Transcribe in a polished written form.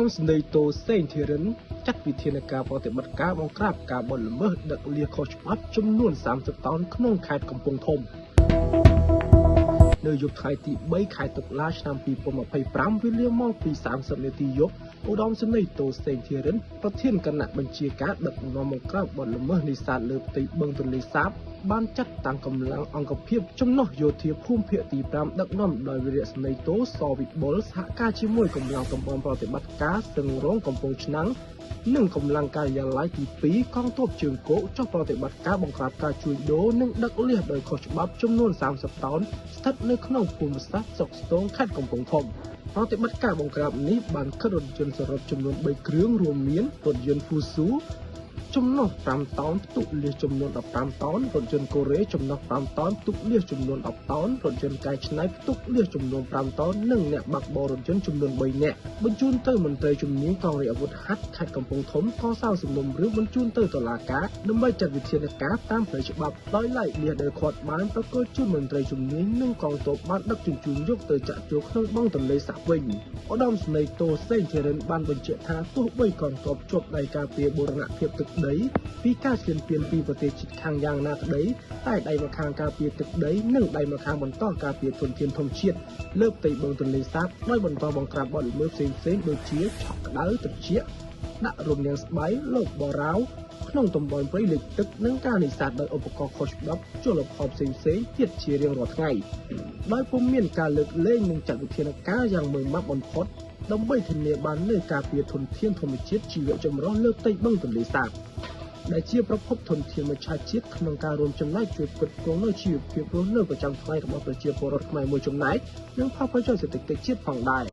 មស្នេហ៍តូសេងធីរិនចាត់វិធានការប្រតិបត្តិការបង្ក្រាបការបទល្មើសដឹកលាខុសច្បាប់ចំនួន30 តោនក្នុងខេត្តកំពង់ធំនៅយប់ថ្ងៃទី3ខែតុលាឆ្នាំ2025វេលាម៉ោង 2:30 នាទីយប់ឧត្តមស្នេហ៍តូសេងធីរិនប្រធានគណៈបញ្ជាការដឹកនាំបង្ក្រាបបទល្មើសនេសាទលើផ្ទៃបឹងទន្លេសាបបានចាត់តាំងកម្លាំងអង្គភាពចំណុះយោធាភូមិភាគទី5ដឹកនាំដោយវីរៈស្នេហ៍តូសវិបុលសហការជាមួយកម្លាំងតំបន់ប្រតិបត្តិការស្ទឹងរងកំពង់ឆ្នាំងនិងកម្លាំងការិយាល័យទី2កងទ័ពជើងគោកចុះប្រតិបត្តិការបង្ក្រាបការជួញដូរនិងដឹកលាសដោយខុសច្បាប់ចំនួន30 តោនស្ថិតនៅក្នុងភូមិសាស្ត្រស្រុកស្ទងខេត្តកំពង់ធំប្រតិបត្តិការបង្ក្រាបនេះបានខិតរថយន្តសរុបចំនួន3គ្រឿងរួមមានរថយន្ត Fuso ចំណុះ5 តោនផ្ទុកលាសចំនួន15 តោនរថយន្តកូរ៉េចំណុះ5 តោនផ្ទុកលាសចំនួន10 តោនរថយន្តកែច្នៃផ្ទុកលាសចំនួន5 តោននិងអ្នកបើកបររថយន្តចំនួន3នាក់បញ្ជូនទៅមន្ត្រីជំនាញកងរាជអាវុធហត្ថខេត្តកំពង់ធំកសាងសំណុំរឿងបញ្ជូនទៅតុលាការដើម្បីចាត់វិធានការតាមផ្លូវច្បាប់ដោយឡែកលាសដែលគាត់បានប្រកល់ជូនមន្ត្រីជំនាញនិងកងទ័ពបានដឹកជញ្ជូនយកទៅចាក់ចូលក្នុងបឹងទន្លេសាបវិញឧត្តមស្នេហ៍តូសេងធីរិនបានបញ្ជាក់ថាទោះបីកងទ័ពជាប់ដៃការពារបូរណភាពទឹកដីពីការឈានពានពីប្រទេសជិតខាងយ៉ាងណាក្តីតែដៃម្ខាងការពារទឹកដីនិងដៃម្ខាងបន្តការពារធនធានធម្មជាតិលើផ្ទៃបឹងទន្លេសាបដោយបន្តបង្ក្រាបបទល្មើសផ្សេងៗដូចជាឆក់ក្តៅត្រចៀកដាក់រំលាងស្បៃលោកបរោក្នុងតំបន់ព្រៃលិចទឹកនិងការនេសាទដោយឧបករណ៍ខុសច្បាប់ជលផលផ្សេងៗទៀតជារៀងរាល់ថ្ងៃដោយពុំមានការលើកលែងនិងចាត់វិធានការយ៉ាងម៉ឺងម៉ាត់បំផុតដើម្បីធានាបាននូវការពារធនធានធម្មជាតិជីវៈចម្រុះលើផ្ទៃបឹងទន្លេសាបដែលជាប្រភពធនធានមច្ឆជាតិក្នុងការរួមចំណែកជួយផ្គត់ផ្គង់នូវជីវភាពរស់នៅប្រចាំថ្ងៃរបស់ប្រជាពលរដ្ឋខ្មែរមួយចំណែកនិងផលប្រយោជន៍សេដ្ឋកិច្ចជាតិផងដែរ